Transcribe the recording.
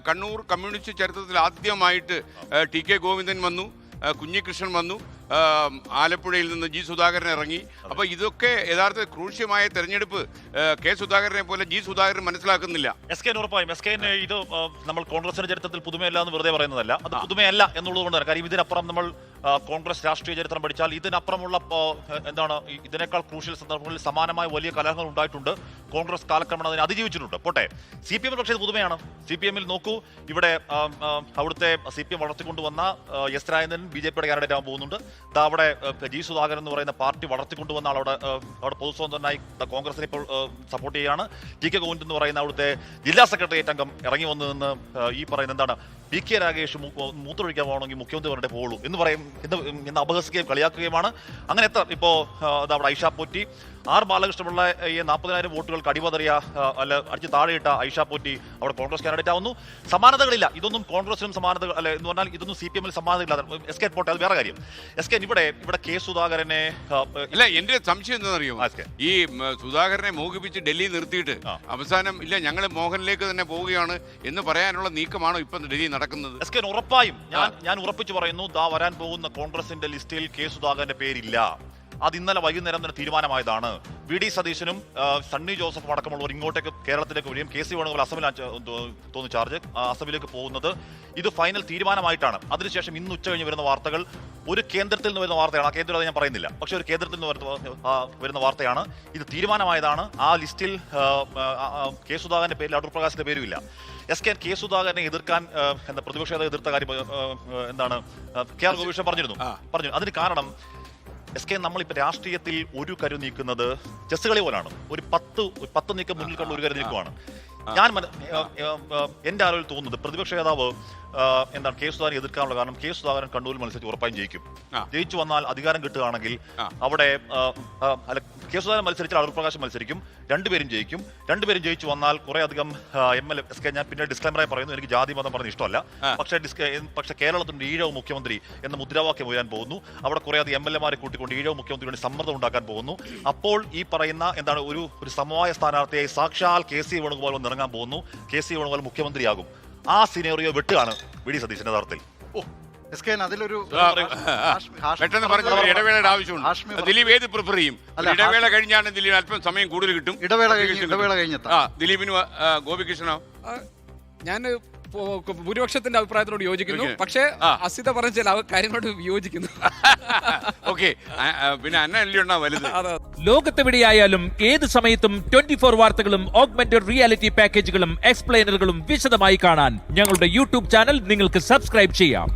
Kannur communist ചരിത്രത്തിൽ ആദ്യമായിട്ട് T K Govindan വന്നു, കുഞ്ഞികൃഷ്ണൻ വന്നു, ആലപ്പുഴയിൽ നിന്ന് ജി സുധാകരൻ ഇറങ്ങി. അപ്പോൾ ഇതൊക്കെ യഥാർത്ഥ ക്രൂഷ്യമായ തെരഞ്ഞെടുപ്പ് കെ സുധാകരനെ പോലെ ജി സുധാകരൻ മനസ്സിലാക്കുന്നില്ല. ഉറപ്പായും ഇത് നമ്മൾ കോൺഗ്രസിന്റെ ചരിത്രത്തിൽ പുതുമയല്ല എന്ന് വെറുതെ പറയുന്നതല്ല, അത് പുതുമയല്ല എന്നുള്ളതുകൊണ്ട് തന്നെ. കാര്യം ഇതിനപ്പുറം നമ്മൾ കോൺഗ്രസ് രാഷ്ട്രീയ ചരിത്രം പഠിച്ചാൽ ഇതിനപ്പുറമുള്ള ഇതിനേക്കാൾ ക്രൂഷ്യൽ സന്ദർഭങ്ങളിൽ സമാനമായ വലിയ കലഹങ്ങൾ ഉണ്ടായിട്ടുണ്ട്. കോൺഗ്രസ് കാലക്രമേണ അതിനെ അതിജീവിച്ചിട്ടുണ്ട്. പോട്ടെ, CPM പക്ഷേ ഇത് പുതുമയാണ്. CPM-ൽ നോക്കൂ, ഇവിടെ അവിടുത്തെ CPM വളർത്തിക്കൊണ്ടുവന്ന എസ് രാജേന്ദ്രൻ BJP കാൻഡിഡേറ്റ് ആകാൻ പോകുന്നുണ്ട്. അവിടെ ജി സുധാകരൻ എന്ന് പറയുന്ന പാർട്ടി വളർത്തിക്കൊണ്ടുവന്ന ആളവിടെ പൊതുസ്വതന്ത്രനായി കോൺഗ്രസിനെ ഇപ്പോൾ സപ്പോർട്ട് ചെയ്യുകയാണ്. ടി കെ ഗോവിന്ദൻ എന്ന് പറയുന്ന അവിടുത്തെ ജില്ലാ സെക്രട്ടേറിയറ്റ് അംഗം ഇറങ്ങി വന്നു നിന്ന് ഈ പറയുന്ന എന്താണ് PK രാഗേഷ് മൂത്രമൊഴിക്കാൻ പോകണമെങ്കിൽ മുഖ്യമന്ത്രി പറഞ്ഞിട്ടേ പോകുള്ളൂ എന്ന് പറയും എന്ന് അപഹസിക്കുകയും കളിയാക്കുകയുമാണ്. അങ്ങനെ എത്ര ഇപ്പോൾ അവിടെ ഐഷ പോറ്റി, ആർ ബാലകൃഷ്ണപിള്ള ഈ 40,000 വോട്ടുകൾക്ക് അടിവതറിയ അടിച്ച് താഴെയിട്ട ഐഷ പോറ്റി അവിടെ കോൺഗ്രസ് കാൻഡിഡേറ്റ് ആവുന്നു. സമാനതകളില്ല. ഇതൊന്നും കോൺഗ്രസിനും സമാനതകൾ അല്ലെ എന്ന് പറഞ്ഞാൽ ഇതൊന്നും CPM-ൽ സമാനതകളില്ലാതെ. SK പോട്ടെ, അത് വേറെ കാര്യം. SK ഇവിടെ കെ സുധാകരനെ അല്ല, എന്റെ സംശയം എന്താണെന്നറിയോ, ഈ സുധാകരനെ മോഹിപ്പിച്ച് ഡൽഹി നിർത്തിയിട്ട് അവസാനം ഇല്ല ഞങ്ങൾ മോഹനിലേക്ക് തന്നെ പോവുകയാണ് എന്ന് പറയാനുള്ള നീക്കമാണോ ഇപ്പൊ ഡൽഹി നടക്കുന്നത്? SK ഉറപ്പായും ഞാൻ ഉറപ്പിച്ചു പറയുന്നു, വരാൻ പോകുന്ന കോൺഗ്രസിന്റെ ലിസ്റ്റിൽ കെ സുധാകരന്റെ പേരില്ല. അത് ഇന്നലെ വൈകുന്നേരം തന്നെ തീരുമാനമായതാണ്. VD സതീശനും സണ്ണി ജോസഫും അടക്കമുള്ളവർ ഇങ്ങോട്ടേക്ക് കേരളത്തിലേക്ക് വരികയും KC വേണുഗോപാൽ അസമിലാണ് ചാർജ്, അസമിലേക്ക് പോകുന്നത്. ഇത് ഫൈനൽ തീരുമാനമായിട്ടാണ്. അതിനുശേഷം ഇന്ന് ഉച്ച കഴിഞ്ഞ് വരുന്ന വാർത്തകൾ ഒരു കേന്ദ്രത്തിൽ നിന്ന് വരുന്ന വാർത്തയാണ്. ആ കേന്ദ്രം അത് ഞാൻ പറയുന്നില്ല, പക്ഷെ ഒരു കേന്ദ്രത്തിൽ നിന്ന് വരുന്ന വാർത്തയാണ്. ഇത് തീരുമാനമായതാണ്. ആ ലിസ്റ്റിൽ കെ സുധാകരന്റെ പേരിൽ അടൂർ പ്രകാശിന്റെ പേരുമില്ല. SK കെ സുധാകരനെ എതിർക്കാൻ പ്രതിപക്ഷ എതിർത്ത കാര്യം എന്താണ് KR ഗോപീഷൻ പറഞ്ഞു. അതിന് കാരണം SK നമ്മളിപ്പോൾ രാഷ്ട്രീയത്തിൽ ഒരു കരു നീക്കുന്നത് ചെസ് കളി പോലാണ്. ഒരു 10 നീക്കം മുന്നിൽ കണ്ട് ഒരു കരു നീക്കമാണ്. എന്റെ ആലോചന തോന്നുന്നത് പ്രതിപക്ഷ നേതാവ് എന്താണ് കെ സുധാകരനെ എതിർക്കാനുള്ള കാരണം കെ സുധാകരൻ കണ്ണൂരിൽ മത്സരിച്ച് ഉറപ്പായും ജയിച്ചു വന്നാൽ അധികാരം കിട്ടുകയാണെങ്കിൽ അവിടെ കെ സുധാകരൻ മത്സരിച്ചാൽ അടൂർ പ്രകാശ് മത്സരിക്കും, രണ്ടുപേരും ജയിച്ചു വന്നാൽ കുറെ അധികം MLA SK ഞാൻ പിന്നെ ഡിസ്ക്ലൈമറായി പറയുന്നു, എനിക്ക് ജാതി മതം പറഞ്ഞ ഇഷ്ടമല്ല, പക്ഷേ കേരളത്തിന്റെ ഈഴവ് മുഖ്യമന്ത്രി എന്ന മുദ്രാവാക്യം ഉയരാൻ പോകുന്നു. അവിടെ കുറെ അധികം MLA-മാരെ കൂട്ടിക്കൊണ്ട് ഈഴവ് മുഖ്യമന്ത്രി വേണ്ടി സമ്മർദ്ദം ഉണ്ടാക്കാൻ പോകുന്നു. അപ്പോൾ ഈ പറയുന്ന എന്താണ് ഒരു സമവായ സ്ഥാനാർത്ഥിയായി സാക്ഷാൽ KC വേണുഗോപാൽ ഇറങ്ങാൻ പോകുന്നു. KC വേണുഗോപാൽ മുഖ്യമന്ത്രിയാകും. ആ സിനേറിയോ വെട്ടുകയാണ് VD സതീശന്റെ യഥാർത്ഥത്തിൽ. അതിലൊരു ഇടവേളയുടെ ആവശ്യമുണ്ട്. ദിലീപ് ഏത് പ്രിഫർ ചെയ്യും? ഇടവേള കഴിഞ്ഞാണ് ദിലീപ് അല്പം സമയം കൂടുതൽ കിട്ടും. ഇടവേള കഴിഞ്ഞ ദിലീപിന് ഗോപികൃഷ്ണനോ? ഞാൻ ഭൂരിപക്ഷത്തിന്റെ അഭിപ്രായത്തോട് യോജിക്കുന്നു, പക്ഷേ അസിത പറഞ്ഞ ചില കാര്യങ്ങളോട് വിയോജിക്കുന്നു. പിന്നെ അന്നല്ലേ വലുത്. ലോകത്തെവിടെയായാലും ഏത് സമയത്തും 24 വാർത്തകളും ഓഗ്മെന്റഡ് റിയാലിറ്റി പാക്കേജുകളും എക്സ്പ്ലെയിനറുകളും വിശദമായി കാണാൻ ഞങ്ങളുടെ YouTube ചാനൽ നിങ്ങൾക്ക് സബ്സ്ക്രൈബ് ചെയ്യാം.